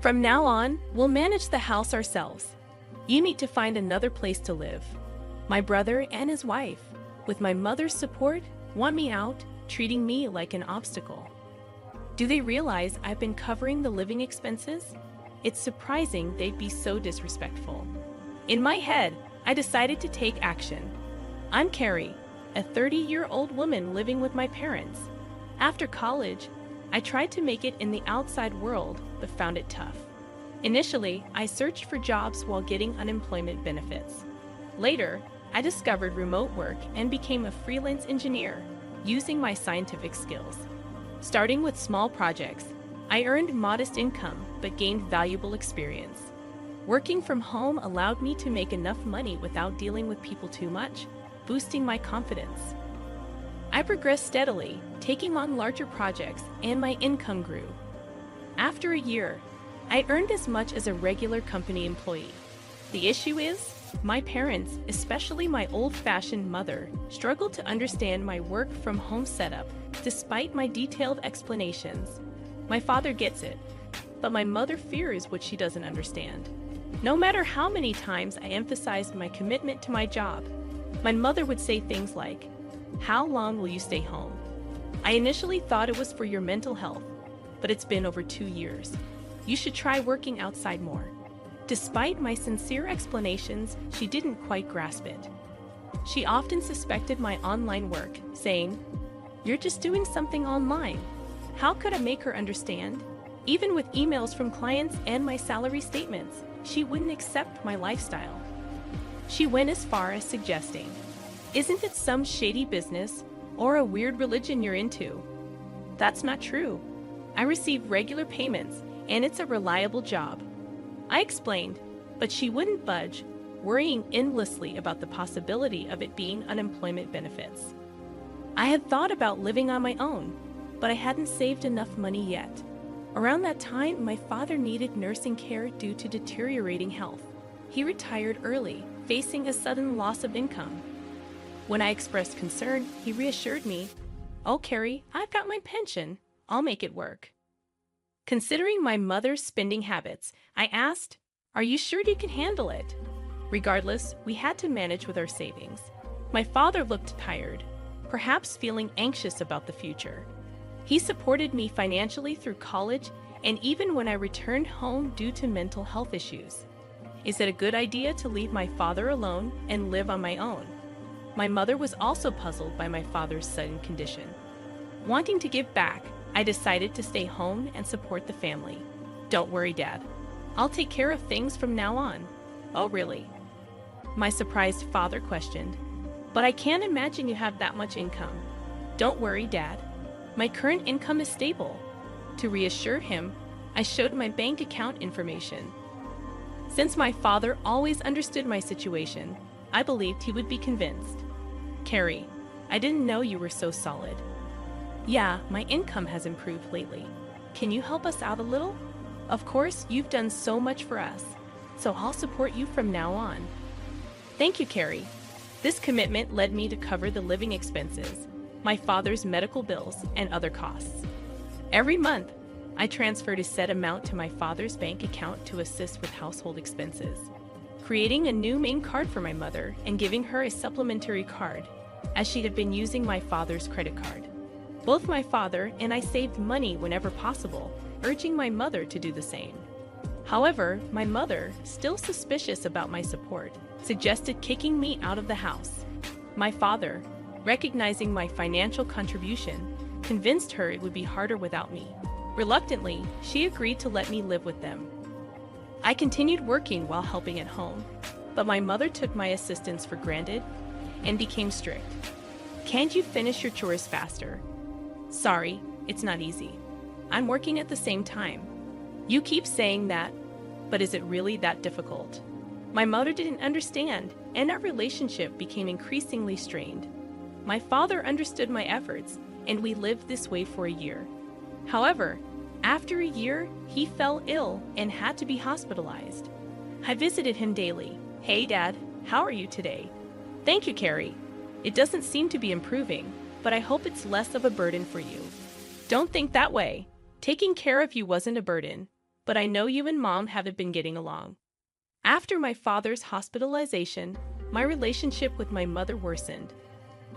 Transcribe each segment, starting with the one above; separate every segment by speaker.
Speaker 1: From now on, we'll manage the house ourselves. You need to find another place to live. My brother and his wife, with my mother's support, want me out, treating me like an obstacle. Do they realize I've been covering the living expenses? It's surprising they'd be so disrespectful. In my head, I decided to take action. I'm Carrie, a 30-year-old woman living with my parents. After college, I tried to make it in the outside world, but found it tough. Initially, I searched for jobs while getting unemployment benefits. Later, I discovered remote work and became a freelance engineer, using my scientific skills. Starting with small projects, I earned modest income but gained valuable experience. Working from home allowed me to make enough money without dealing with people too much, boosting my confidence. I progressed steadily, taking on larger projects, and my income grew. After a year, I earned as much as a regular company employee. The issue is, my parents, especially my old-fashioned mother, struggled to understand my work-from-home setup despite my detailed explanations. My father gets it, but my mother fears what she doesn't understand. No matter how many times I emphasized my commitment to my job, my mother would say things like, "How long will you stay home? I initially thought it was for your mental health, but it's been over 2 years. You should try working outside more." Despite my sincere explanations, she didn't quite grasp it. She often suspected my online work, saying, "You're just doing something online." How could I make her understand? Even with emails from clients and my salary statements, she wouldn't accept my lifestyle. She went as far as suggesting, "Isn't it some shady business or a weird religion you're into?" That's not true. I receive regular payments and it's a reliable job. I explained, but she wouldn't budge, worrying endlessly about the possibility of it being unemployment benefits. I had thought about living on my own, but I hadn't saved enough money yet. Around that time, my father needed nursing care due to deteriorating health. He retired early, facing a sudden loss of income. When I expressed concern, he reassured me, "Oh, Carrie, I've got my pension. I'll make it work." Considering my mother's spending habits, I asked, "Are you sure you can handle it?" Regardless, we had to manage with our savings. My father looked tired, perhaps feeling anxious about the future. He supported me financially through college and even when I returned home due to mental health issues. Is it a good idea to leave my father alone and live on my own? My mother was also puzzled by my father's sudden condition. Wanting to give back, I decided to stay home and support the family. "Don't worry, Dad. I'll take care of things from now on." "Oh, really?" My surprised father questioned. "But I can't imagine you have that much income." "Don't worry, Dad. My current income is stable." To reassure him, I showed my bank account information. Since my father always understood my situation, I believed he would be convinced. "Carrie, I didn't know you were so solid." "Yeah, my income has improved lately. Can you help us out a little?" "Of course, you've done so much for us, so I'll support you from now on." "Thank you, Carrie." This commitment led me to cover the living expenses, my father's medical bills, and other costs. Every month, I transferred a set amount to my father's bank account to assist with household expenses, creating a new main card for my mother and giving her a supplementary card, as she had been using my father's credit card. Both my father and I saved money whenever possible, urging my mother to do the same. However, my mother, still suspicious about my support, suggested kicking me out of the house. My father, recognizing my financial contribution, convinced her it would be harder without me. Reluctantly, she agreed to let me live with them. I continued working while helping at home, but my mother took my assistance for granted and became strict. "Can't you finish your chores faster?" "Sorry, it's not easy. I'm working at the same time." "You keep saying that, but is it really that difficult?" My mother didn't understand, and our relationship became increasingly strained. My father understood my efforts, and we lived this way for a year. However, after a year, he fell ill and had to be hospitalized. I visited him daily. "Hey, Dad, how are you today?" "Thank you, Carrie. It doesn't seem to be improving, but I hope it's less of a burden for you." "Don't think that way. Taking care of you wasn't a burden. but I know you and Mom haven't been getting along. After my father's hospitalization, my relationship with my mother worsened.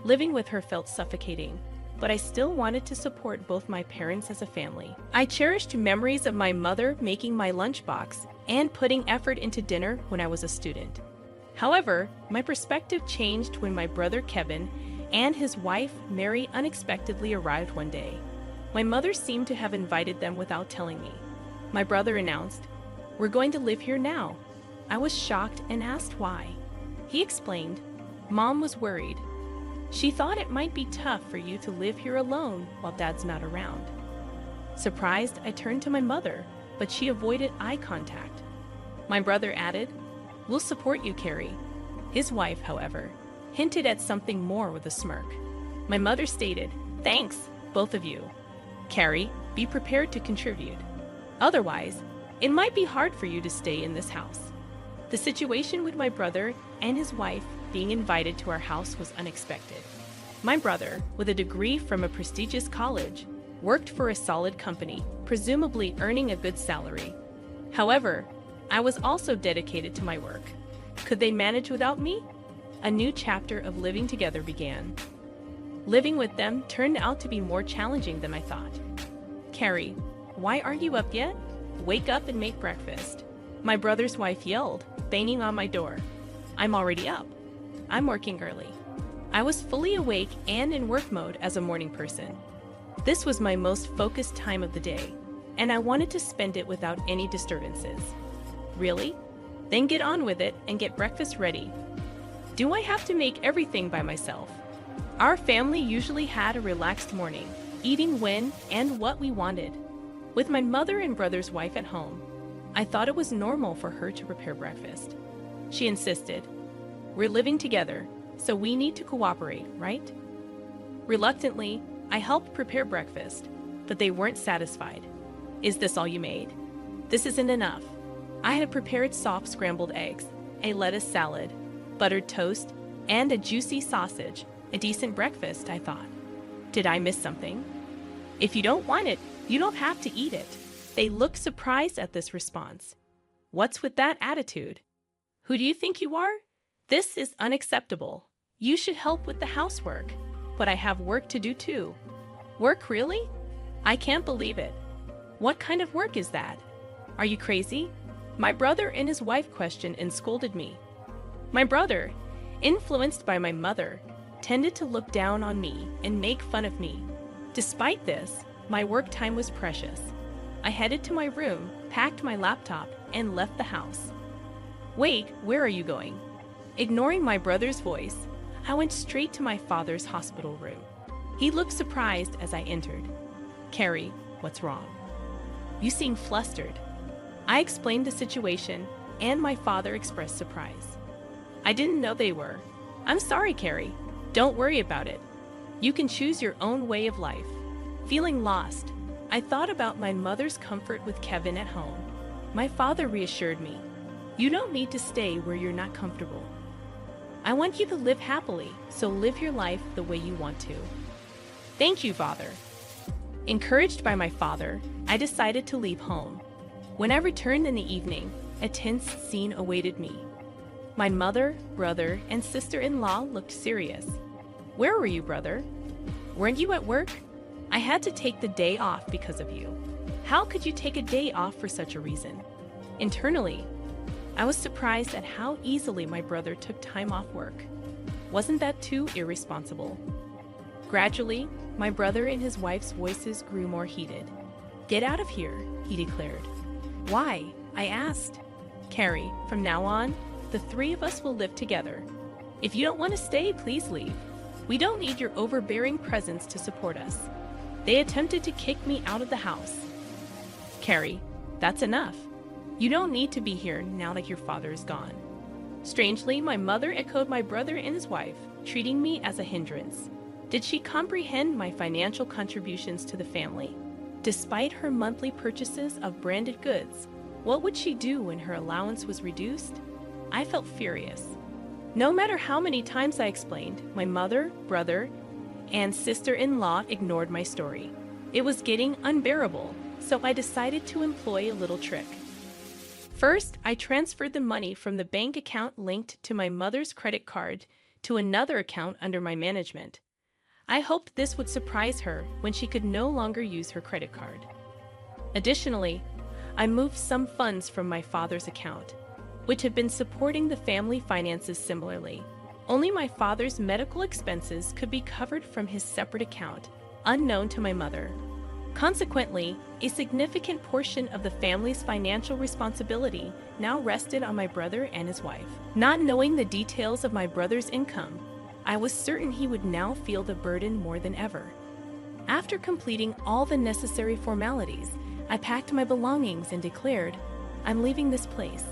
Speaker 1: Living with her felt suffocating, but I still wanted to support both my parents as a family. I cherished memories of my mother making my lunchbox and putting effort into dinner when I was a student. However, my perspective changed when my brother Kevin and his wife Mary unexpectedly arrived one day. My mother seemed to have invited them without telling me. My brother announced, "We're going to live here now." I was shocked and asked why. He explained, "Mom was worried. She thought it might be tough for you to live here alone while Dad's not around." Surprised, I turned to my mother, but she avoided eye contact. My brother added, "We'll support you, Carrie." His wife, however, hinted at something more with a smirk. My mother stated, "Thanks, both of you. Carrie, be prepared to contribute. Otherwise, it might be hard for you to stay in this house." The situation with my brother and his wife being invited to our house was unexpected. My brother, with a degree from a prestigious college, worked for a solid company, presumably earning a good salary. However, I was also dedicated to my work. Could they manage without me? A new chapter of living together began. Living with them turned out to be more challenging than I thought. "Carrie, why aren't you up yet? Wake up and make breakfast." My brother's wife yelled, banging on my door. "I'm already up. I'm working early." I was fully awake and in work mode as a morning person. This was my most focused time of the day, and I wanted to spend it without any disturbances. "Really? Then get on with it and get breakfast ready." Do I have to make everything by myself? Our family usually had a relaxed morning, eating when and what we wanted. With my mother and brother's wife at home, I thought it was normal for her to prepare breakfast. She insisted, "We're living together, so we need to cooperate, right?" Reluctantly, I helped prepare breakfast, but they weren't satisfied. "Is this all you made? This isn't enough." I had prepared soft scrambled eggs, a lettuce salad, buttered toast, and a juicy sausage. A decent breakfast, I thought. Did I miss something? "If you don't want it, you don't have to eat it." They looked surprised at this response. "What's with that attitude? Who do you think you are? This is unacceptable. You should help with the housework." "But I have work to do too." "Work, really? I can't believe it. What kind of work is that? Are you crazy?" My brother and his wife questioned and scolded me. My brother, influenced by my mother, tended to look down on me and make fun of me. Despite this, my work time was precious. I headed to my room, packed my laptop, and left the house. "Wait, where are you going?" Ignoring my brother's voice, I went straight to my father's hospital room. He looked surprised as I entered. "Carrie, what's wrong? You seem flustered." I explained the situation, and my father expressed surprise. "I didn't know they were." "I'm sorry, Carrie. Don't worry about it. You can choose your own way of life." Feeling lost, I thought about my mother's comfort with Kevin at home. My father reassured me, "You don't need to stay where you're not comfortable. I want you to live happily, so live your life the way you want to." "Thank you, Father." Encouraged by my father, I decided to leave home. When I returned in the evening, a tense scene awaited me. My mother, brother, and sister-in-law looked serious. "Where were you, brother? Weren't you at work? I had to take the day off because of you." "How could you take a day off for such a reason?" Internally, I was surprised at how easily my brother took time off work. Wasn't that too irresponsible? Gradually, my brother and his wife's voices grew more heated. "Get out of here," he declared. "Why?" I asked. "Carrie, from now on, the three of us will live together. If you don't want to stay, please leave. We don't need your overbearing presence to support us." They attempted to kick me out of the house. "Carrie, that's enough. You don't need to be here now that your father is gone." Strangely, my mother echoed my brother and his wife, treating me as a hindrance. Did she comprehend my financial contributions to the family? Despite her monthly purchases of branded goods, what would she do when her allowance was reduced? I felt furious. No matter how many times I explained, my mother, brother, and sister-in-law ignored my story. It was getting unbearable. so I decided to employ a little trick. First, I transferred the money from the bank account linked to my mother's credit card to another account under my management. I hoped this would surprise her when she could no longer use her credit card. Additionally, I moved some funds from my father's account, which had been supporting the family finances similarly. Only my father's medical expenses could be covered from his separate account, unknown to my mother. Consequently, a significant portion of the family's financial responsibility now rested on my brother and his wife. Not knowing the details of my brother's income, I was certain he would now feel the burden more than ever. After completing all the necessary formalities, I packed my belongings and declared, "I'm leaving this place."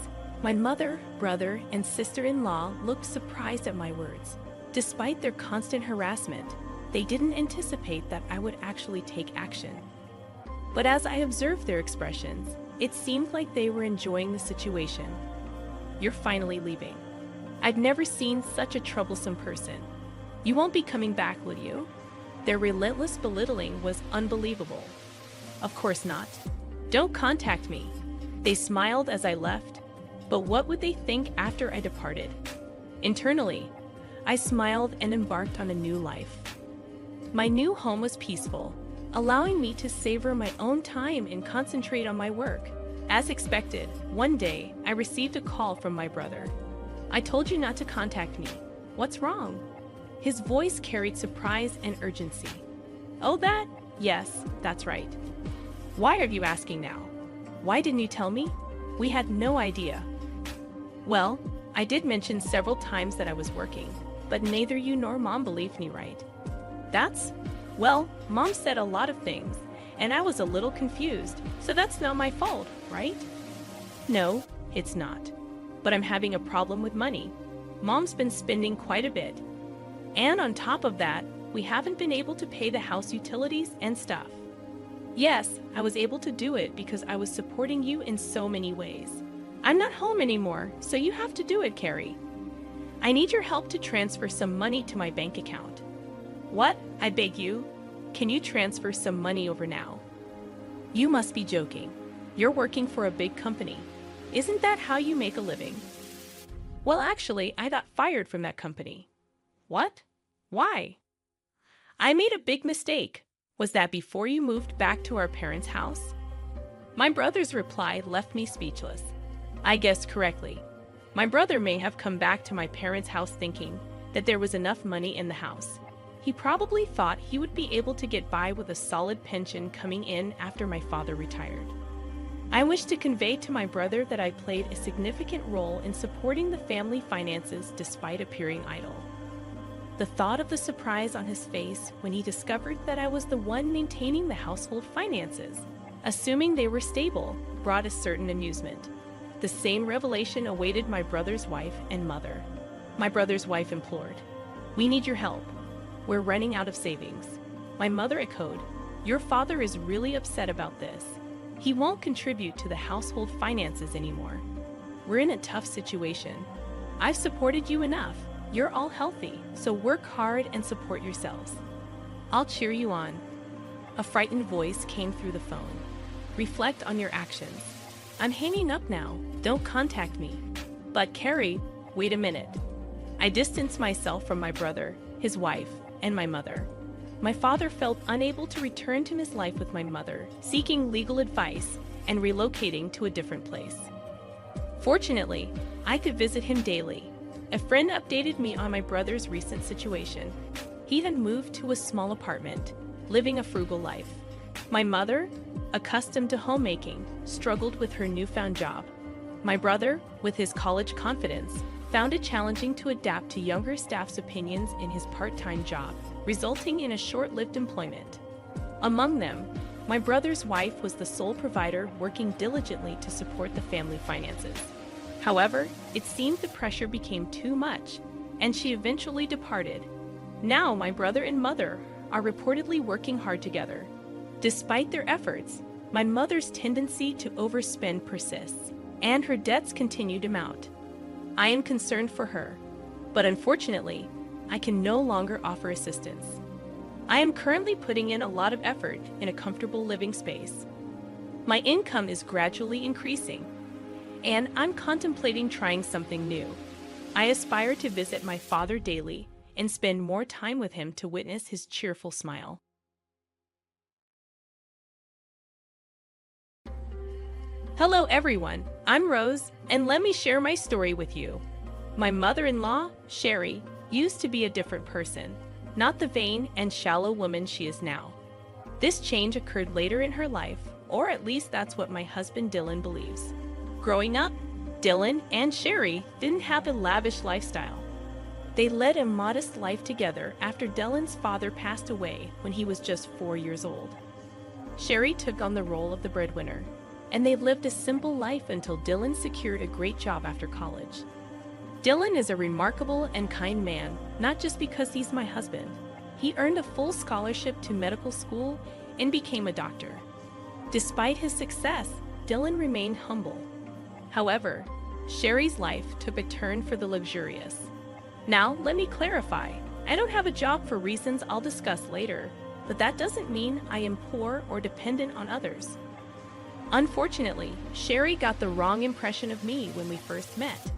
Speaker 1: My mother, brother, and sister-in-law looked surprised at my words. Despite their constant harassment, they didn't anticipate that I would actually take action. But as I observed their expressions, it seemed like they were enjoying the situation. "You're finally leaving. I've never seen such a troublesome person. You won't be coming back, will you?" Their relentless belittling was unbelievable. "Of course not. Don't contact me." They smiled as I left, but what would they think after I departed? Internally, I smiled and embarked on a new life. My new home was peaceful, allowing me to savor my own time and concentrate on my work. As expected, one day, I received a call from my brother. "I told you not to contact me. What's wrong?" His voice carried surprise and urgency. "Oh, that? Yes, that's right. Why are you asking now? Why didn't you tell me? We had no idea." "Well, I did mention several times that I was working, but neither you nor Mom believed me, right?" Well, Mom said a lot of things, and I was a little confused, so that's not my fault, right?" "No, it's not. But I'm having a problem with money. Mom's been spending quite a bit. And on top of that, we haven't been able to pay the house utilities and stuff." "Yes, I was able to do it because I was supporting you in so many ways. I'm not home anymore, so you have to do it, Carrie. I need your help to transfer some money to my bank account." "What? I beg you. Can you transfer some money over now?" "You must be joking. You're working for a big company. Isn't that how you make a living?" "Well, actually, I got fired from that company." "What? Why?" "I made a big mistake. Was that before you moved back to our parents' house?" My brother's reply left me speechless. I guessed correctly. My brother may have come back to my parents' house thinking that there was enough money in the house. He probably thought he would be able to get by with a solid pension coming in after my father retired. I wish to convey to my brother that I played a significant role in supporting the family finances despite appearing idle. The thought of the surprise on his face when he discovered that I was the one maintaining the household finances, assuming they were stable, brought a certain amusement. The same revelation awaited my brother's wife and mother. My brother's wife implored, "We need your help. We're running out of savings." My mother echoed, "Your father is really upset about this. He won't contribute to the household finances anymore. We're in a tough situation. I've supported you enough. You're all healthy, so work hard and support yourselves. I'll cheer you on." A frightened voice came through the phone. "Reflect on your actions. I'm hanging up now. Don't contact me." "But Carrie, wait a minute." I distanced myself from my brother, his wife, and my mother. My father felt unable to return to his life with my mother, seeking legal advice and relocating to a different place. Fortunately, I could visit him daily. A friend updated me on my brother's recent situation. He had moved to a small apartment, living a frugal life. My mother, accustomed to homemaking, struggled with her newfound job. My brother, with his college confidence, found it challenging to adapt to younger staff's opinions in his part-time job, resulting in a short-lived employment. Among them, my brother's wife was the sole provider working diligently to support the family finances. However, it seemed the pressure became too much, and she eventually departed. Now my brother and mother are reportedly working hard together. Despite their efforts, my mother's tendency to overspend persists, and her debts continue to mount. I am concerned for her, but unfortunately, I can no longer offer assistance. I am currently putting in a lot of effort in a comfortable living space. My income is gradually increasing, and I'm contemplating trying something new. I aspire to visit my father daily and spend more time with him to witness his cheerful smile. Hello everyone, I'm Rose, and let me share my story with you. My mother-in-law, Sherry, used to be a different person, not the vain and shallow woman she is now. This change occurred later in her life, or at least that's what my husband Dylan believes. Growing up, Dylan and Sherry didn't have a lavish lifestyle. They led a modest life together after Dylan's father passed away when he was just 4 years old. Sherry took on the role of the breadwinner, and they lived a simple life until Dylan secured a great job after college. Dylan is a remarkable and kind man, not just because he's my husband. He earned a full scholarship to medical school and became a doctor. Despite his success, Dylan remained humble. However, Sherry's life took a turn for the luxurious. Now, let me clarify. I don't have a job for reasons I'll discuss later, but that doesn't mean I am poor or dependent on others. Unfortunately, Sherry got the wrong impression of me when we first met.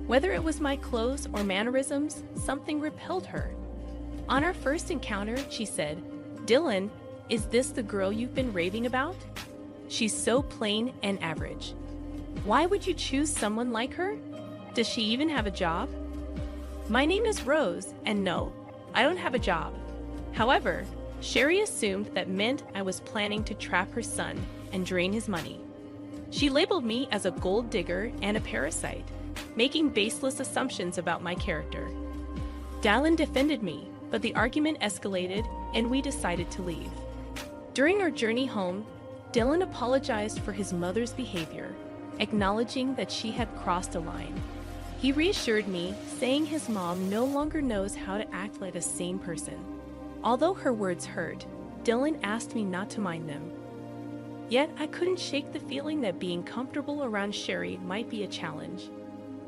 Speaker 1: Whether it was my clothes or mannerisms, something repelled her. On our first encounter, she said, "Dylan, is this the girl you've been raving about? She's so plain and average. Why would you choose someone like her? Does she even have a job?" My name is Rose, and no, I don't have a job. However, Sherry assumed that meant I was planning to trap her son and drain his money. She labeled me as a gold digger and a parasite, making baseless assumptions about my character. Dylan defended me, but the argument escalated and we decided to leave. During our journey home, Dylan apologized for his mother's behavior, acknowledging that she had crossed a line. He reassured me, saying his mom no longer knows how to act like a sane person. Although her words hurt, Dylan asked me not to mind them. Yet I couldn't shake the feeling that being comfortable around Sherry might be a challenge.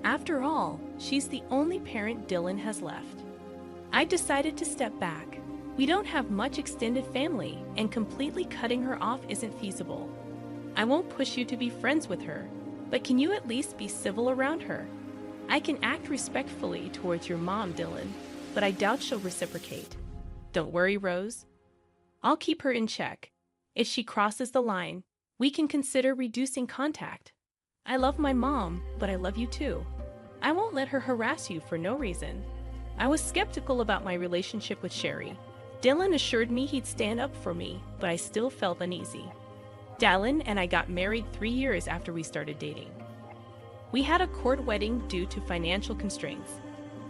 Speaker 1: After all, she's the only parent Dylan has left. I decided to step back. We don't have much extended family, and completely cutting her off isn't feasible. I won't push you to be friends with her, but can you at least be civil around her? I can act respectfully towards your mom, Dylan, but I doubt she'll reciprocate. Don't worry, Rose. I'll keep her in check. If she crosses the line, we can consider reducing contact. I love my mom, but I love you too. I won't let her harass you for no reason. I was skeptical about my relationship with Sherry. Dylan assured me he'd stand up for me, but I still felt uneasy. Dylan and I got married 3 years after we started dating. We had a court wedding due to financial constraints.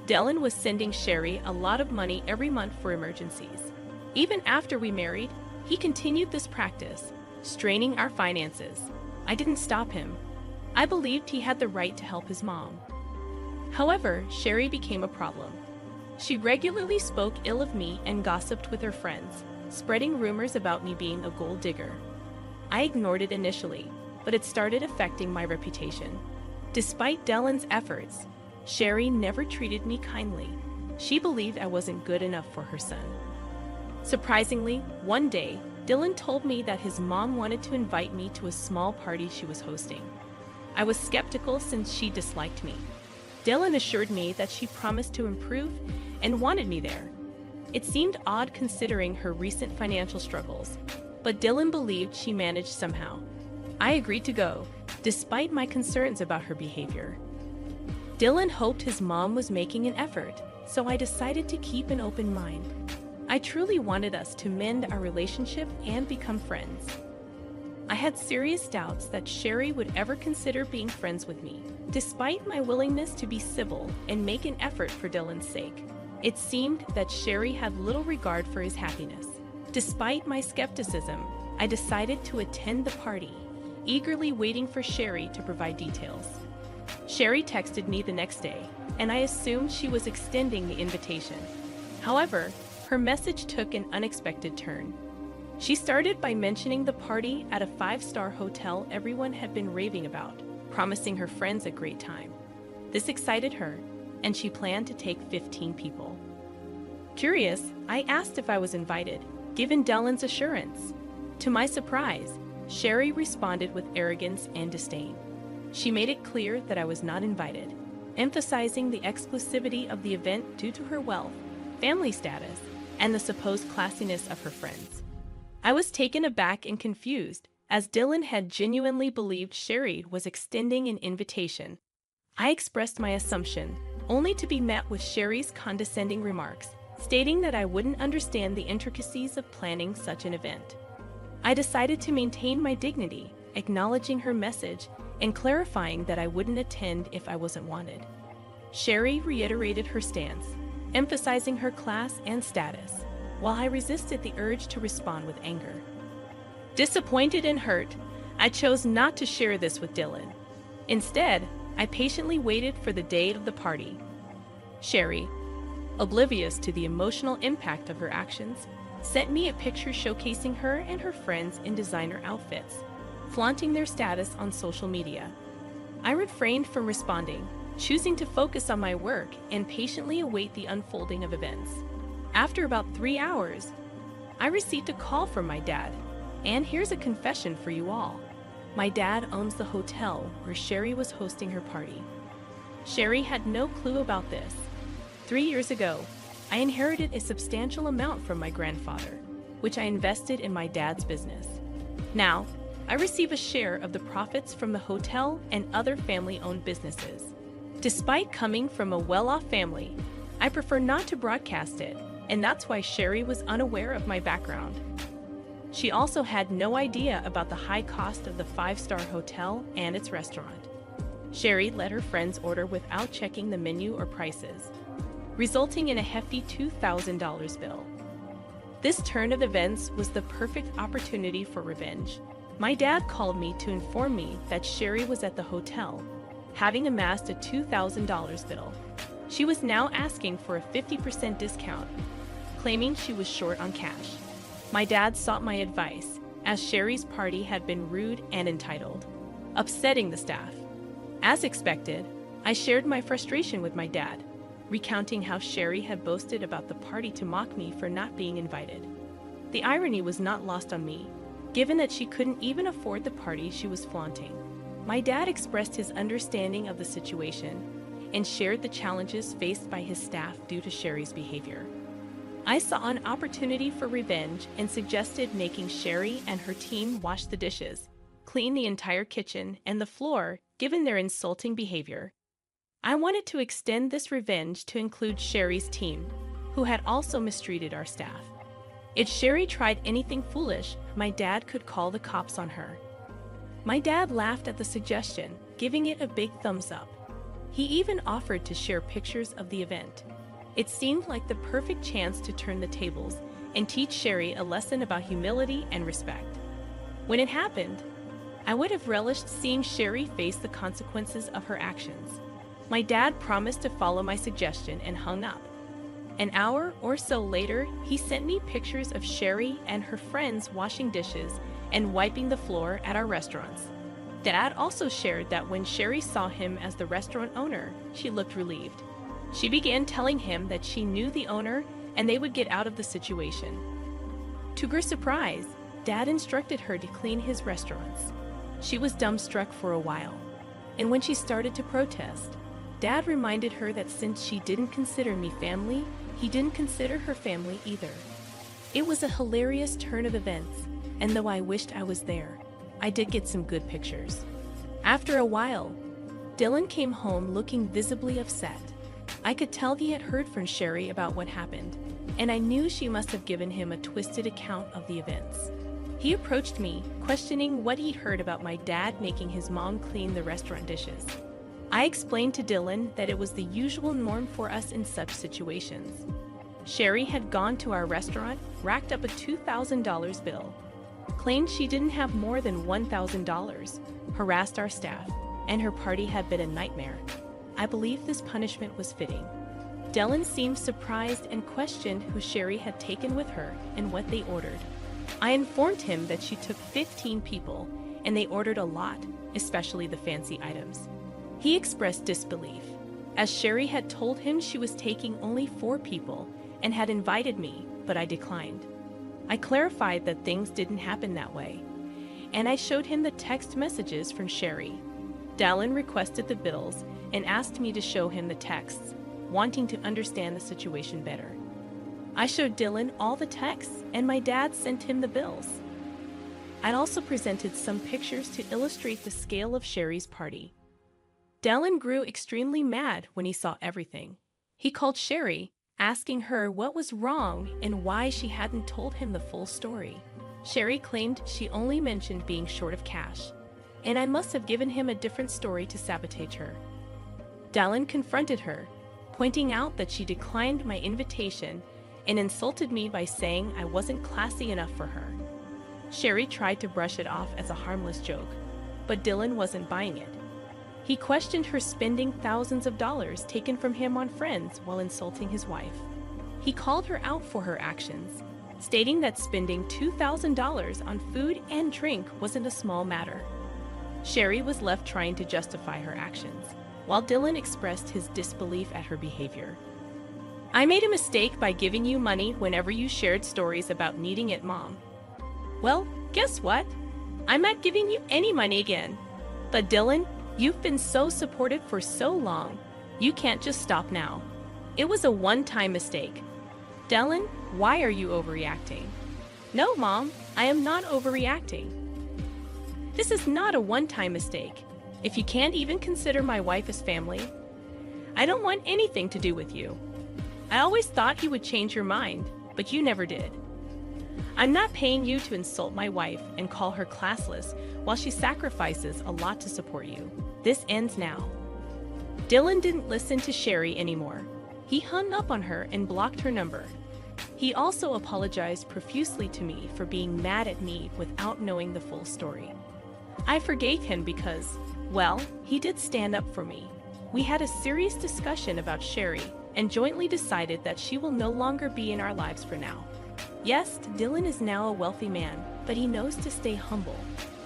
Speaker 1: Dylan was sending Sherry a lot of money every month for emergencies. Even after we married, he continued this practice, straining our finances. I didn't stop him. I believed he had the right to help his mom. However, Sherry became a problem. She regularly spoke ill of me and gossiped with her friends, spreading rumors about me being a gold digger. I ignored it initially, but it started affecting my reputation. Despite Dylan's efforts, Sherry never treated me kindly. She believed I wasn't good enough for her son. Surprisingly, one day, Dylan told me that his mom wanted to invite me to a small party she was hosting. I was skeptical since she disliked me. Dylan assured me that she promised to improve and wanted me there. It seemed odd considering her recent financial struggles, but Dylan believed she managed somehow. I agreed to go, despite my concerns about her behavior. Dylan hoped his mom was making an effort, so I decided to keep an open mind. I truly wanted us to mend our relationship and become friends. I had serious doubts that Sherry would ever consider being friends with me, despite my willingness to be civil and make an effort for Dylan's sake. It seemed that Sherry had little regard for his happiness. Despite my skepticism, I decided to attend the party, eagerly waiting for Sherry to provide details. Sherry texted me the next day, and I assumed she was extending the invitation. However, her message took an unexpected turn. She started by mentioning the party at a 5-star hotel everyone had been raving about, promising her friends a great time. This excited her, and she planned to take 15 people. Curious, I asked if I was invited, given Dylan's assurance. To my surprise, Sherry responded with arrogance and disdain. She made it clear that I was not invited, emphasizing the exclusivity of the event due to her wealth, family status, and the supposed classiness of her friends. I was taken aback and confused, as Dylan had genuinely believed Sherry was extending an invitation. I expressed my assumption, only to be met with Sherry's condescending remarks, stating that I wouldn't understand the intricacies of planning such an event. I decided to maintain my dignity, acknowledging her message and clarifying that I wouldn't attend if I wasn't wanted. Sherry reiterated her stance, emphasizing her class and status, while I resisted the urge to respond with anger. Disappointed and hurt, I chose not to share this with Dylan. Instead, I patiently waited for the day of the party. Sherry, oblivious to the emotional impact of her actions, sent me a picture showcasing her and her friends in designer outfits, flaunting their status on social media. I refrained from responding, choosing to focus on my work and patiently await the unfolding of events. After about 3 hours, I received a call from my dad, and here's a confession for you all. My dad owns the hotel where Sherry was hosting her party. Sherry had no clue about this. 3 years ago, I inherited a substantial amount from my grandfather, which I invested in my dad's business. Now, I receive a share of the profits from the hotel and other family-owned businesses. Despite coming from a well-off family, I prefer not to broadcast it, and that's why Sherry was unaware of my background. She also had no idea about the high cost of the 5-star hotel and its restaurant. Sherry let her friends order without checking the menu or prices, resulting in a hefty $2,000 bill. This turn of events was the perfect opportunity for revenge. My dad called me to inform me that Sherry was at the hotel, having amassed a $2,000 bill. She was now asking for a 50% discount, claiming she was short on cash. My dad sought my advice, as Sherry's party had been rude and entitled, upsetting the staff. As expected, I shared my frustration with my dad, recounting how Sherry had boasted about the party to mock me for not being invited. The irony was not lost on me, given that she couldn't even afford the party she was flaunting. My dad expressed his understanding of the situation and shared the challenges faced by his staff due to Sherry's behavior. I saw an opportunity for revenge and suggested making Sherry and her team wash the dishes, clean the entire kitchen and the floor, given their insulting behavior. I wanted to extend this revenge to include Sherry's team, who had also mistreated our staff. If Sherry tried anything foolish, my dad could call the cops on her. My dad laughed at the suggestion, giving it a big thumbs up. He even offered to share pictures of the event. It seemed like the perfect chance to turn the tables and teach Sherry a lesson about humility and respect. When it happened, I would have relished seeing Sherry face the consequences of her actions. My dad promised to follow my suggestion and hung up. An hour or so later, he sent me pictures of Sherry and her friends washing dishes and wiping the floor at our restaurants. Dad also shared that when Sherry saw him as the restaurant owner, she looked relieved. She began telling him that she knew the owner and they would get out of the situation. To her surprise, Dad instructed her to clean his restaurants. She was dumbstruck for a while, and when she started to protest, Dad reminded her that since she didn't consider me family, he didn't consider her family either. It was a hilarious turn of events, and though I wished I was there, I did get some good pictures. After a while, Dylan came home looking visibly upset. I could tell he had heard from Sherry about what happened, and I knew she must have given him a twisted account of the events. He approached me, questioning what he'd heard about my dad making his mom clean the restaurant dishes. I explained to Dylan that it was the usual norm for us in such situations. Sherry had gone to our restaurant, racked up a $2,000 bill, claimed she didn't have more than $1,000, harassed our staff, and her party had been a nightmare. I believe this punishment was fitting. Dylan seemed surprised and questioned who Sherry had taken with her and what they ordered. I informed him that she took 15 people, and they ordered a lot, especially the fancy items. He expressed disbelief, as Sherry had told him she was taking only 4 people and had invited me, but I declined. I clarified that things didn't happen that way, and I showed him the text messages from Sherry. Dallin requested the bills and asked me to show him the texts, wanting to understand the situation better. I showed Dylan all the texts, and my dad sent him the bills. I'd also presented some pictures to illustrate the scale of Sherry's party. Dallin grew extremely mad when he saw everything. He called Sherry, asking her what was wrong and why she hadn't told him the full story. Sherry claimed she only mentioned being short of cash, and I must have given him a different story to sabotage her. Dallin confronted her, pointing out that she declined my invitation and insulted me by saying I wasn't classy enough for her. Sherry tried to brush it off as a harmless joke, but Dylan wasn't buying it. He questioned her spending thousands of dollars taken from him on friends while insulting his wife. He called her out for her actions, stating that spending $2,000 on food and drink wasn't a small matter. Sherry was left trying to justify her actions, while Dylan expressed his disbelief at her behavior. "I made a mistake by giving you money whenever you shared stories about needing it, Mom." "Well, guess what? I'm not giving you any money again. But Dylan, you've been so supportive for so long. You can't just stop now. It was a one-time mistake." "Dylan, why are you overreacting?" "No, Mom, I am not overreacting. This is not a one-time mistake. If you can't even consider my wife as family, I don't want anything to do with you. I always thought you would change your mind, but you never did. I'm not paying you to insult my wife and call her classless while she sacrifices a lot to support you. This ends now." Dylan didn't listen to Sherry anymore. He hung up on her and blocked her number. He also apologized profusely to me for being mad at me without knowing the full story. I forgave him because, well, he did stand up for me. We had a serious discussion about Sherry and jointly decided that she will no longer be in our lives for now. Yes, Dylan is now a wealthy man, but he knows to stay humble.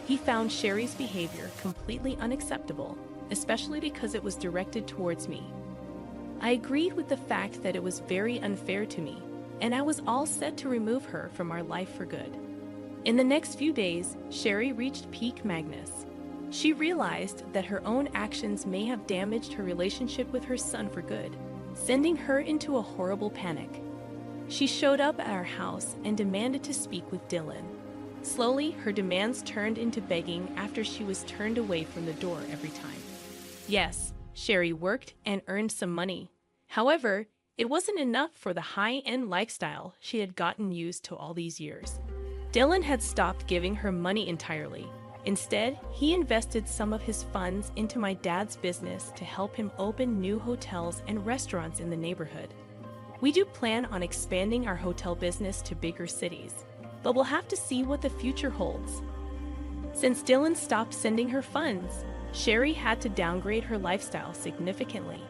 Speaker 1: He found Sherry's behavior completely unacceptable, especially because it was directed towards me. I agreed with the fact that it was very unfair to me, and I was all set to remove her from our life for good. In the next few days, Sherry reached peak madness. She realized that her own actions may have damaged her relationship with her son for good, sending her into a horrible panic. She showed up at our house and demanded to speak with Dylan. Slowly, her demands turned into begging after she was turned away from the door every time. Yes, Sherry worked and earned some money. However, it wasn't enough for the high-end lifestyle she had gotten used to all these years. Dylan had stopped giving her money entirely. Instead, he invested some of his funds into my dad's business to help him open new hotels and restaurants in the neighborhood. We do plan on expanding our hotel business to bigger cities, but we'll have to see what the future holds. Since Dylan stopped sending her funds, Sherry had to downgrade her lifestyle significantly.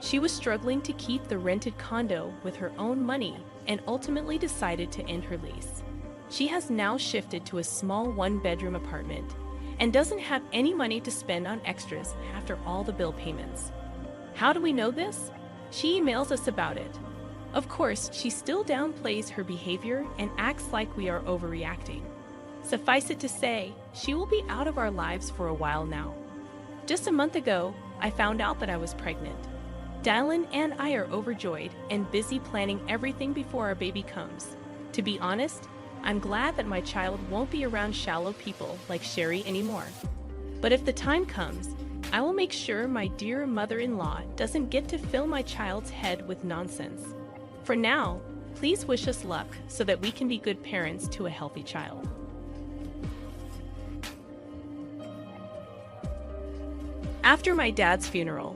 Speaker 1: She was struggling to keep the rented condo with her own money and ultimately decided to end her lease. She has now shifted to a small one-bedroom apartment and doesn't have any money to spend on extras after all the bill payments. How do we know this? She emails us about it. Of course, she still downplays her behavior and acts like we are overreacting. Suffice it to say, she will be out of our lives for a while now. Just a month ago, I found out that I was pregnant. Dylan and I are overjoyed and busy planning everything before our baby comes. To be honest, I'm glad that my child won't be around shallow people like Sherry anymore. But if the time comes, I will make sure my dear mother-in-law doesn't get to fill my child's head with nonsense. For now, please wish us luck so that we can be good parents to a healthy child. After my dad's funeral,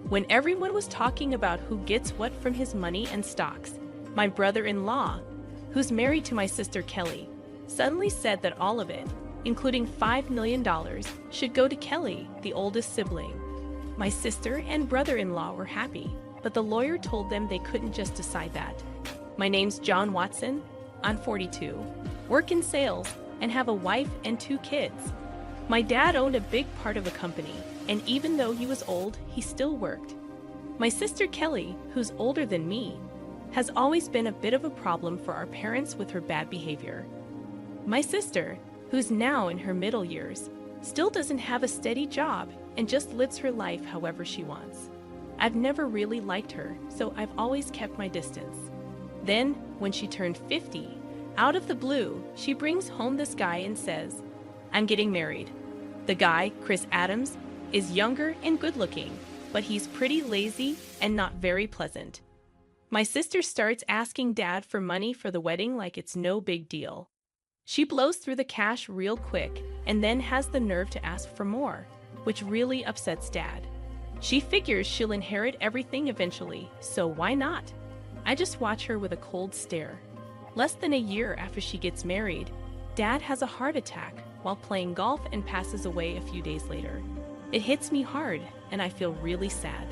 Speaker 1: when everyone was talking about who gets what from his money and stocks, my brother-in-law, who's married to my sister Kelly, suddenly said that all of it, including $5 million, should go to Kelly, the oldest sibling. My sister and brother-in-law were happy, but the lawyer told them they couldn't just decide that. My name's John Watson, I'm 42, work in sales, and have a wife and 2 kids. My dad owned a big part of a company, and even though he was old, he still worked. My sister Kelly, who's older than me, has always been a bit of a problem for our parents with her bad behavior. My sister, who's now in her middle years, still doesn't have a steady job and just lives her life however she wants. I've never really liked her, so I've always kept my distance. Then, when she turned 50, out of the blue, she brings home this guy and says, "I'm getting married." The guy, Chris Adams, is younger and good-looking, but he's pretty lazy and not very pleasant. My sister starts asking Dad for money for the wedding like it's no big deal. She blows through the cash real quick and then has the nerve to ask for more, which really upsets Dad. She figures she'll inherit everything eventually, so why not? I just watch her with a cold stare. Less than a year after she gets married, Dad has a heart attack while playing golf and passes away a few days later. It hits me hard, and I feel really sad.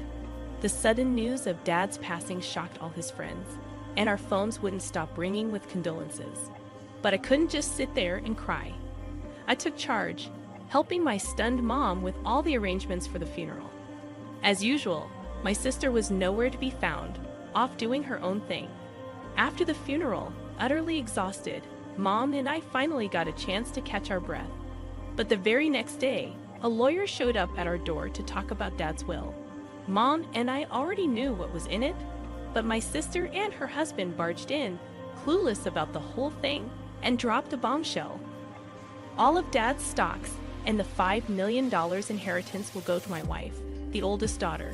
Speaker 1: The sudden news of Dad's passing shocked all his friends, and our phones wouldn't stop ringing with condolences. But I couldn't just sit there and cry. I took charge, helping my stunned mom with all the arrangements for the funeral. As usual, my sister was nowhere to be found, off doing her own thing. After the funeral, utterly exhausted, Mom and I finally got a chance to catch our breath. But the very next day, a lawyer showed up at our door to talk about Dad's will. Mom and I already knew what was in it, but my sister and her husband barged in, clueless about the whole thing, and dropped a bombshell. All of Dad's stocks and the $5 million inheritance will go to my wife, the oldest daughter.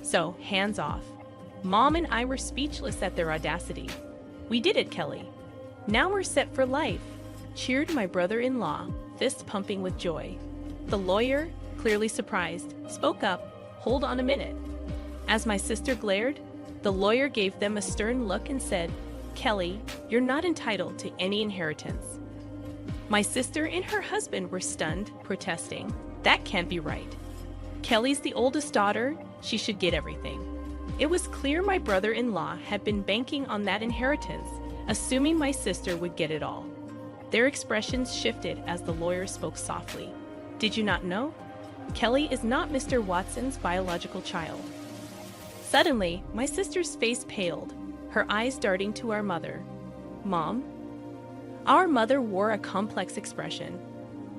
Speaker 1: So, hands off. Mom and I were speechless at their audacity. "We did it, Kelly. Now we're set for life," cheered my brother-in-law, fist pumping with joy. The lawyer, clearly surprised, spoke up, "Hold on a minute." As my sister glared, the lawyer gave them a stern look and said, "Kelly, you're not entitled to any inheritance." My sister and her husband were stunned, protesting, "That can't be right. Kelly's the oldest daughter, she should get everything." It was clear my brother-in-law had been banking on that inheritance, assuming my sister would get it all. Their expressions shifted as the lawyer spoke softly. "Did you not know? Kelly is not Mr. Watson's biological child." Suddenly, my sister's face paled, her eyes darting to our mother. "Mom?" Our mother wore a complex expression.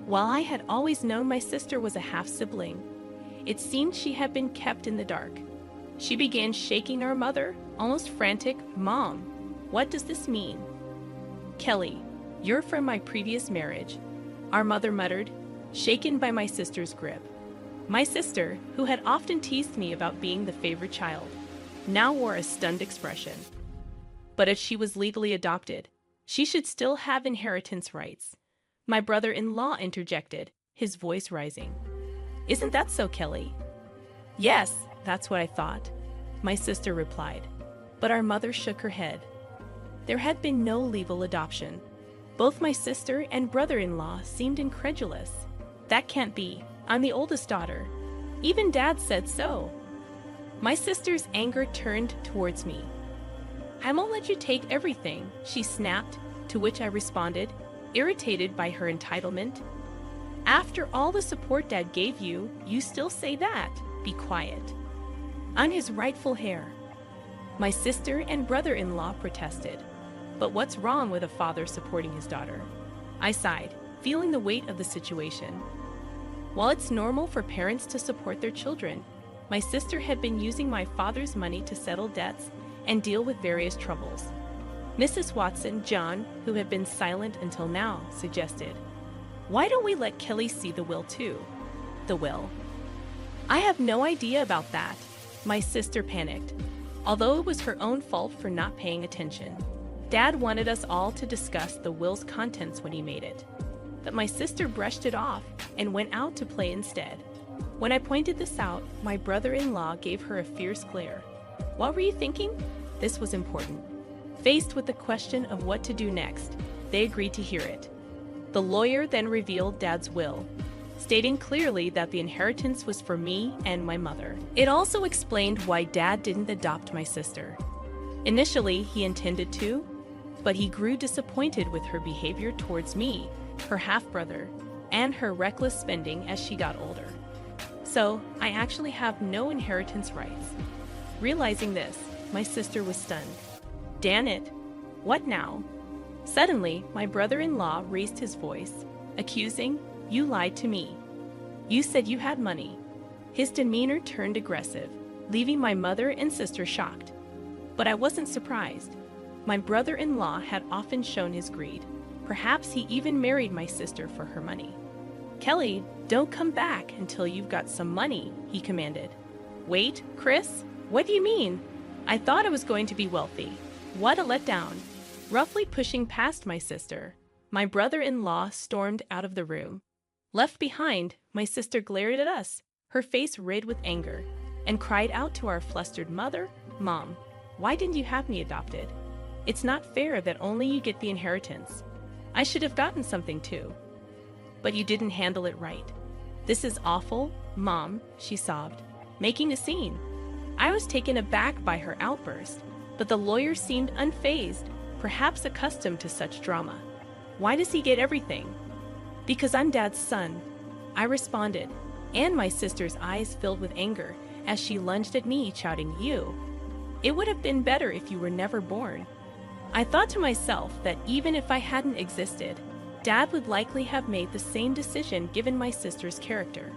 Speaker 1: While I had always known my sister was a half-sibling, it seemed she had been kept in the dark. She began shaking our mother, almost frantic. "Mom, what does this mean?" "Kelly, you're from my previous marriage," our mother muttered, shaken by my sister's grip. My sister, who had often teased me about being the favorite child, now wore a stunned expression. But if she was legally adopted, she should still have inheritance rights. My brother-in-law interjected, his voice rising. "Isn't that so, Kelly?" "Yes, that's what I thought," my sister replied. But our mother shook her head. There had been no legal adoption. Both my sister and brother-in-law seemed incredulous. "That can't be. I'm the oldest daughter. Even Dad said so." My sister's anger turned towards me. "I won't let you take everything," she snapped, to which I responded, irritated by her entitlement. "After all the support Dad gave you, you still say that? Be quiet." "I'm his rightful heir." My sister and brother-in-law protested. But what's wrong with a father supporting his daughter? I sighed, feeling the weight of the situation. While it's normal for parents to support their children, my sister had been using my father's money to settle debts and deal with various troubles. Mrs. Watson, John, who had been silent until now, suggested, "Why don't we let Kelly see the will too?" "The will?" "I have no idea about that," my sister panicked, although it was her own fault for not paying attention. Dad wanted us all to discuss the will's contents when he made it. But my sister brushed it off and went out to play instead. When I pointed this out, my brother-in-law gave her a fierce glare. "What were you thinking?" This was important. Faced with the question of what to do next, they agreed to hear it. The lawyer then revealed Dad's will, stating clearly that the inheritance was for me and my mother. It also explained why Dad didn't adopt my sister. Initially, he intended to, but he grew disappointed with her behavior towards me, her half-brother, and her reckless spending as she got older. So, I actually have no inheritance rights. Realizing this, my sister was stunned. "Damn it! What now?" Suddenly, my brother-in-law raised his voice. accusing, "You lied to me. You said you had money." His demeanor turned aggressive, leaving my mother and sister shocked. But I wasn't surprised. My brother-in-law had often shown his greed. Perhaps he even married my sister for her money. "Kelly, don't come back until you've got some money," he commanded. "Wait, Chris? What do you mean? I thought I was going to be wealthy. What a letdown." Roughly pushing past my sister, my brother-in-law stormed out of the room. Left behind, my sister glared at us, her face red with anger, and cried out to our flustered mother, "Mom, why didn't you have me adopted? It's not fair that only you get the inheritance. I should have gotten something too. But you didn't handle it right. This is awful, Mom," she sobbed, making a scene. I was taken aback by her outburst, but the lawyer seemed unfazed, perhaps accustomed to such drama. "Why does he get everything?" "Because I'm Dad's son," I responded, and my sister's eyes filled with anger as she lunged at me, shouting, "You! It would have been better if you were never born." I thought to myself that even if I hadn't existed, Dad would likely have made the same decision given my sister's character.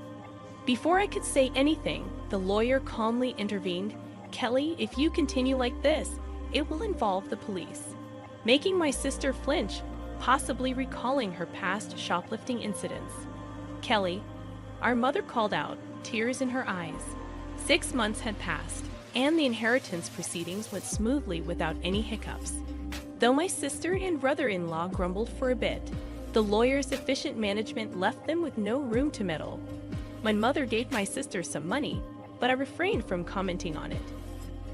Speaker 1: Before I could say anything, the lawyer calmly intervened. "Kelly, if you continue like this, it will involve the police," making my sister flinch, possibly recalling her past shoplifting incidents. "Kelly," our mother called out, tears in her eyes. 6 months had passed, and the inheritance proceedings went smoothly without any hiccups. Though my sister and brother-in-law grumbled for a bit, the lawyer's efficient management left them with no room to meddle. My mother gave my sister some money, but I refrained from commenting on it.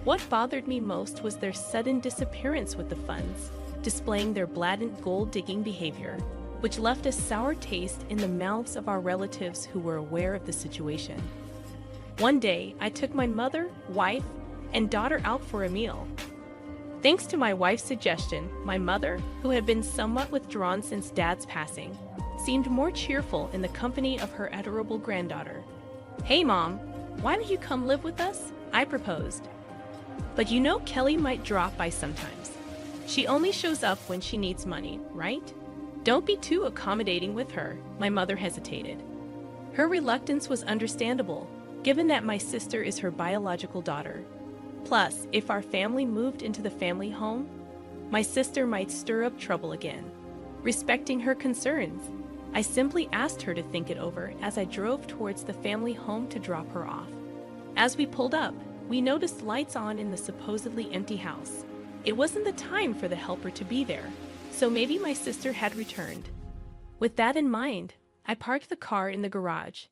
Speaker 1: What bothered me most was their sudden disappearance with the funds, displaying their blatant gold-digging behavior, which left a sour taste in the mouths of our relatives who were aware of the situation. One day, I took my mother, wife, and daughter out for a meal. Thanks to my wife's suggestion, my mother, who had been somewhat withdrawn since Dad's passing, seemed more cheerful in the company of her adorable granddaughter. "Hey, Mom, why don't you come live with us?" I proposed. "But you know Kelly might drop by sometimes. She only shows up when she needs money, right? Don't be too accommodating with her," my mother hesitated. Her reluctance was understandable, given that my sister is her biological daughter. Plus, if our family moved into the family home, my sister might stir up trouble again. Respecting her concerns, I simply asked her to think it over as I drove towards the family home to drop her off. As we pulled up, we noticed lights on in the supposedly empty house. It wasn't the time for the helper to be there, so maybe my sister had returned. With that in mind, I parked the car in the garage.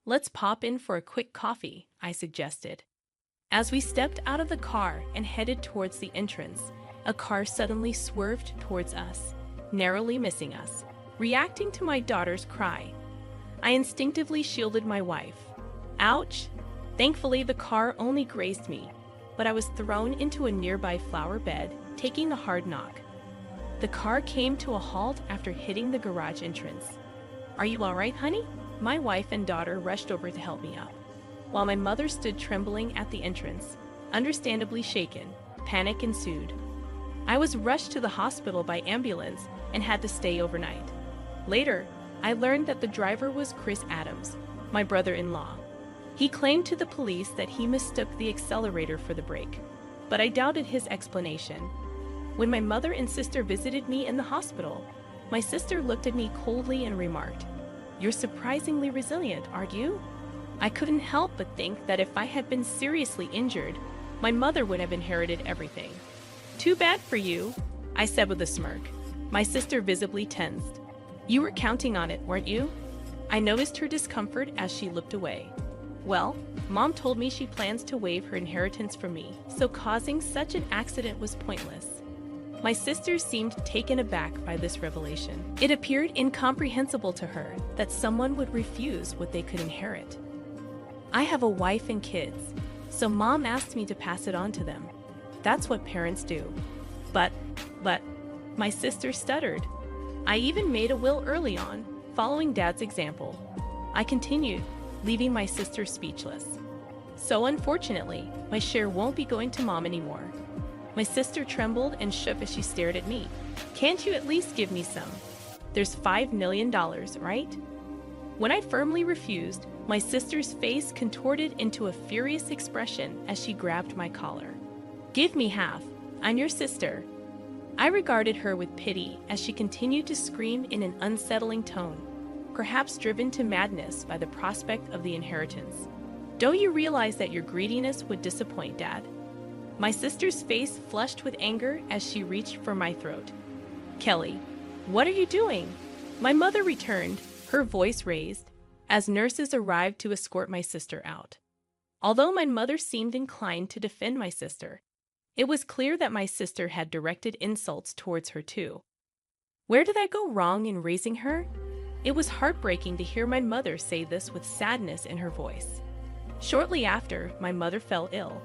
Speaker 1: "Let's pop in for a quick coffee," I suggested. As we stepped out of the car and headed towards the entrance, a car suddenly swerved towards us, narrowly missing us. Reacting to my daughter's cry, I instinctively shielded my wife. Ouch! Thankfully, the car only grazed me, but I was thrown into a nearby flower bed, taking a hard knock. The car came to a halt after hitting the garage entrance. "Are you all right, honey?" My wife and daughter rushed over to help me up, while my mother stood trembling at the entrance, understandably shaken. Panic ensued. I was rushed to the hospital by ambulance and had to stay overnight. Later, I learned that the driver was Chris Adams, my brother-in-law. He claimed to the police that he mistook the accelerator for the brake, but I doubted his explanation. When my mother and sister visited me in the hospital, my sister looked at me coldly and remarked, "You're surprisingly resilient, aren't you?" I couldn't help but think that if I had been seriously injured, my mother would have inherited everything. "Too bad for you," I said with a smirk. My sister visibly tensed. "You were counting on it, weren't you?" I noticed her discomfort as she looked away. "Well, Mom told me she plans to waive her inheritance from me, so causing such an accident was pointless." My sister seemed taken aback by this revelation. It appeared incomprehensible to her that someone would refuse what they could inherit. "I have a wife and kids, so Mom asked me to pass it on to them. That's what parents do." But, my sister stuttered. "I even made a will early on, following Dad's example." I continued, leaving my sister speechless. "So unfortunately, my share won't be going to Mom anymore." My sister trembled and shook as she stared at me. "Can't you at least give me some?" There's $5 million, right? When I firmly refused, my sister's face contorted into a furious expression as she grabbed my collar. Give me half. I'm your sister. I regarded her with pity as she continued to scream in an unsettling tone, perhaps driven to madness by the prospect of the inheritance. Don't you realize that your greediness would disappoint, Dad? My sister's face flushed with anger as she reached for my throat. Kelly, what are you doing? My mother returned, her voice raised, as nurses arrived to escort my sister out. Although my mother seemed inclined to defend my sister, it was clear that my sister had directed insults towards her too. Where did I go wrong in raising her? It was heartbreaking to hear my mother say this with sadness in her voice. Shortly after, my mother fell ill.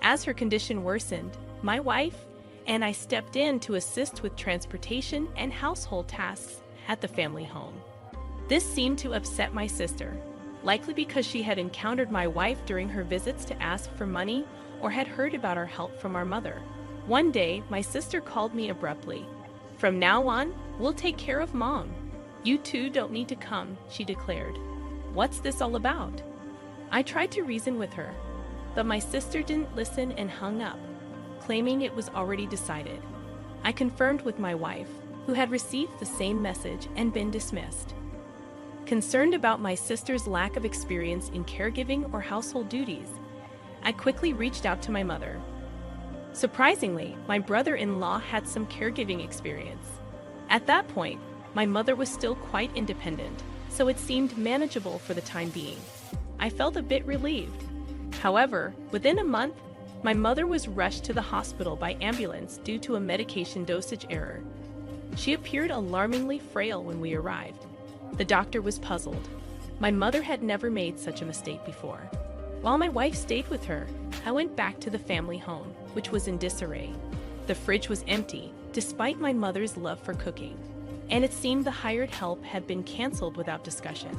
Speaker 1: As her condition worsened, my wife and I stepped in to assist with transportation and household tasks at the family home. This seemed to upset my sister, likely because she had encountered my wife during her visits to ask for money or had heard about our help from our mother. One day, my sister called me abruptly. From now on, we'll take care of Mom. You two don't need to come, she declared. What's this all about? I tried to reason with her, but my sister didn't listen and hung up, claiming it was already decided. I confirmed with my wife, who had received the same message and been dismissed. Concerned about my sister's lack of experience in caregiving or household duties, I quickly reached out to my mother. Surprisingly, my brother-in-law had some caregiving experience. At that point, my mother was still quite independent, so it seemed manageable for the time being. I felt a bit relieved. However, within a month, my mother was rushed to the hospital by ambulance due to a medication dosage error. She appeared alarmingly frail when we arrived. The doctor was puzzled. My mother had never made such a mistake before. While my wife stayed with her, I went back to the family home, which was in disarray. The fridge was empty, despite my mother's love for cooking, and it seemed the hired help had been canceled without discussion.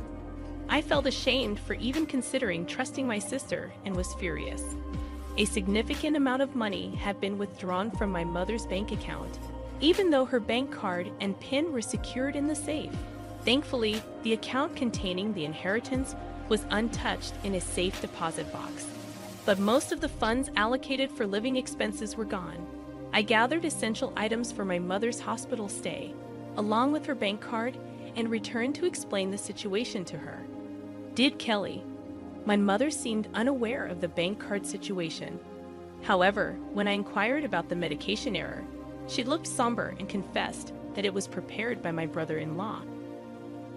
Speaker 1: I felt ashamed for even considering trusting my sister and was furious. A significant amount of money had been withdrawn from my mother's bank account, even though her bank card and PIN were secured in the safe. Thankfully, the account containing the inheritance was untouched in a safe deposit box. But most of the funds allocated for living expenses were gone. I gathered essential items for my mother's hospital stay, along with her bank card, and returned to explain the situation to her. Did Kelly? My mother seemed unaware of the bank card situation. However, when I inquired about the medication error, she looked somber and confessed that it was prepared by my brother-in-law.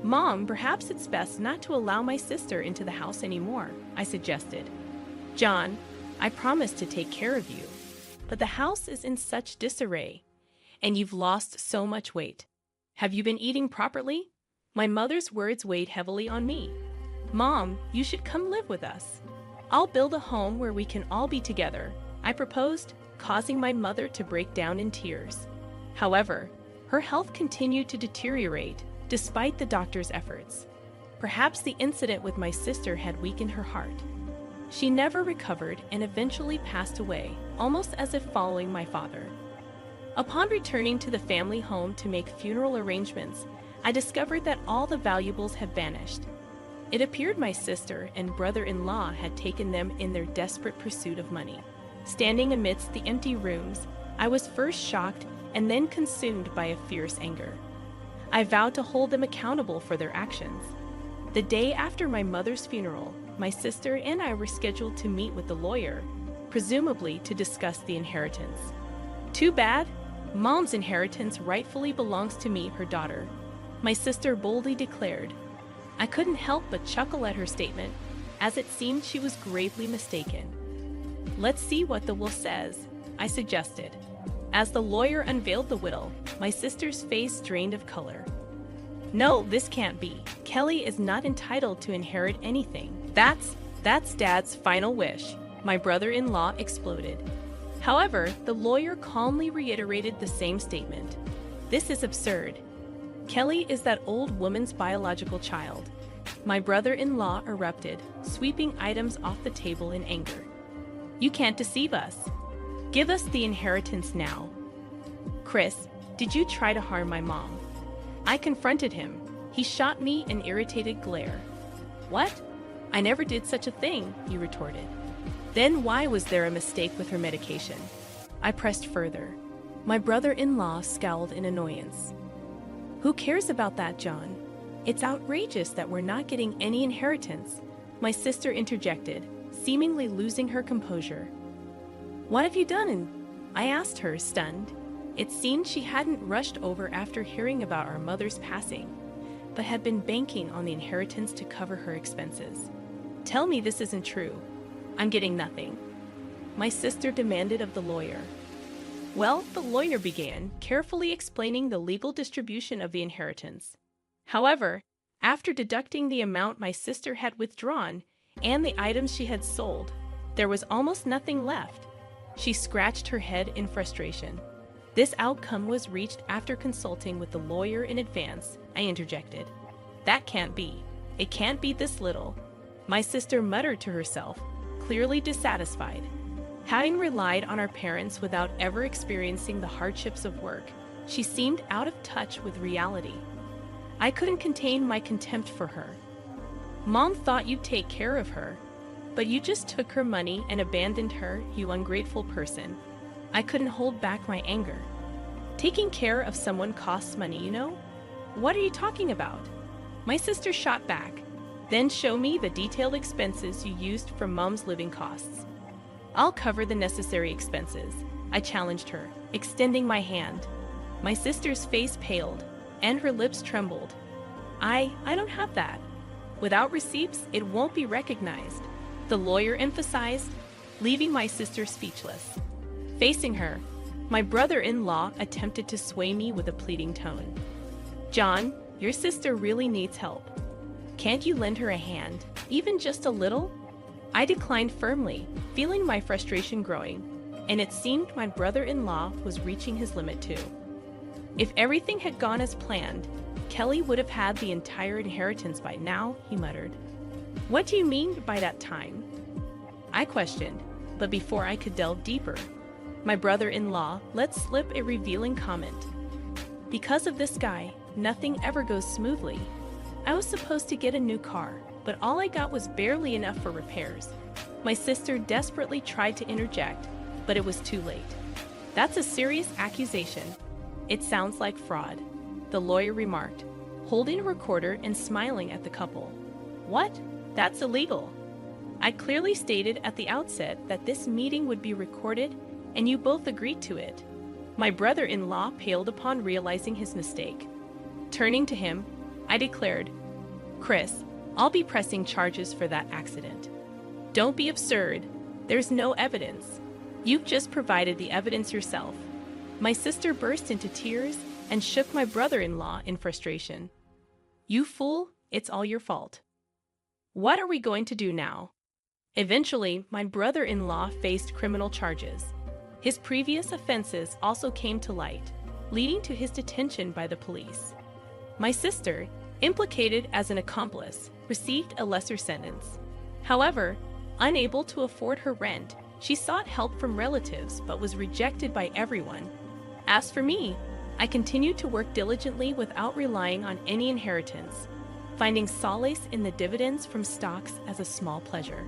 Speaker 1: Mom, perhaps it's best not to allow my sister into the house anymore, I suggested. John, I promised to take care of you, but the house is in such disarray, and you've lost so much weight. Have you been eating properly? My mother's words weighed heavily on me. Mom, you should come live with us. I'll build a home where we can all be together, I proposed, causing my mother to break down in tears. However, her health continued to deteriorate despite the doctor's efforts. Perhaps the incident with my sister had weakened her heart. She never recovered and eventually passed away, almost as if following my father. Upon returning to the family home to make funeral arrangements, I discovered that all the valuables had vanished. It appeared my sister and brother-in-law had taken them in their desperate pursuit of money. Standing amidst the empty rooms, I was first shocked and then consumed by a fierce anger. I vowed to hold them accountable for their actions. The day after my mother's funeral, my sister and I were scheduled to meet with the lawyer, presumably to discuss the inheritance. Too bad. Mom's inheritance rightfully belongs to me, her daughter, my sister boldly declared. I couldn't help but chuckle at her statement, as it seemed she was gravely mistaken. Let's see what the will says, I suggested. As the lawyer unveiled the will, my sister's face drained of color. No, this can't be. Kelly is not entitled to inherit anything. That's Dad's final wish, my brother-in-law exploded. However, the lawyer calmly reiterated the same statement. This is absurd. Kelly is that old woman's biological child. My brother-in-law erupted, sweeping items off the table in anger. You can't deceive us. Give us the inheritance now. Chris, did you try to harm my mom? I confronted him. He shot me an irritated glare. "What? I never did such a thing," he retorted. "Then why was there a mistake with her medication?" I pressed further. My brother-in-law scowled in annoyance. "Who cares about that, John? It's outrageous that we're not getting any inheritance," my sister interjected, seemingly losing her composure. "What have you done?" I asked her, stunned. It seemed she hadn't rushed over after hearing about our mother's passing, but had been banking on the inheritance to cover her expenses. "Tell me this isn't true. I'm getting nothing," my sister demanded of the lawyer. Well, the lawyer began, carefully explaining the legal distribution of the inheritance. However, after deducting the amount my sister had withdrawn and the items she had sold, there was almost nothing left. She scratched her head in frustration. This outcome was reached after consulting with the lawyer in advance, I interjected. "That can't be. It can't be this little," my sister muttered to herself, clearly dissatisfied. Having relied on our parents without ever experiencing the hardships of work, she seemed out of touch with reality. I couldn't contain my contempt for her. "Mom thought you'd take care of her, but you just took her money and abandoned her, you ungrateful person." I couldn't hold back my anger. "Taking care of someone costs money, you know? What are you talking about?" My sister shot back. "Then show me the detailed expenses you used for Mom's living costs." "I'll cover the necessary expenses," I challenged her, extending my hand. My sister's face paled, and her lips trembled. I don't have that. Without receipts, it won't be recognized," the lawyer emphasized, leaving my sister speechless. Facing her, my brother-in-law attempted to sway me with a pleading tone. "John, your sister really needs help. Can't you lend her a hand, even just a little?" I declined firmly, feeling my frustration growing, and it seemed my brother-in-law was reaching his limit too. "If everything had gone as planned, Kelly would have had the entire inheritance by now," he muttered. "What do you mean by that time?" I questioned, but before I could delve deeper, my brother-in-law let slip a revealing comment. "Because of this guy, nothing ever goes smoothly. I was supposed to get a new car, but all I got was barely enough for repairs." My sister desperately tried to interject, but it was too late. "That's a serious accusation. It sounds like fraud," the lawyer remarked, holding a recorder and smiling at the couple. "What? That's illegal. I clearly stated at the outset that this meeting would be recorded, and you both agreed to it." My brother-in-law paled upon realizing his mistake. Turning to him, I declared, "Chris, I'll be pressing charges for that accident." "Don't be absurd. There's no evidence. You've just provided the evidence yourself." My sister burst into tears and shook my brother-in-law in frustration. "You fool, it's all your fault. What are we going to do now?" Eventually, my brother-in-law faced criminal charges. His previous offenses also came to light, leading to his detention by the police. My sister, implicated as an accomplice, received a lesser sentence. However, unable to afford her rent, she sought help from relatives but was rejected by everyone. As for me, I continued to work diligently without relying on any inheritance, finding solace in the dividends from stocks as a small pleasure.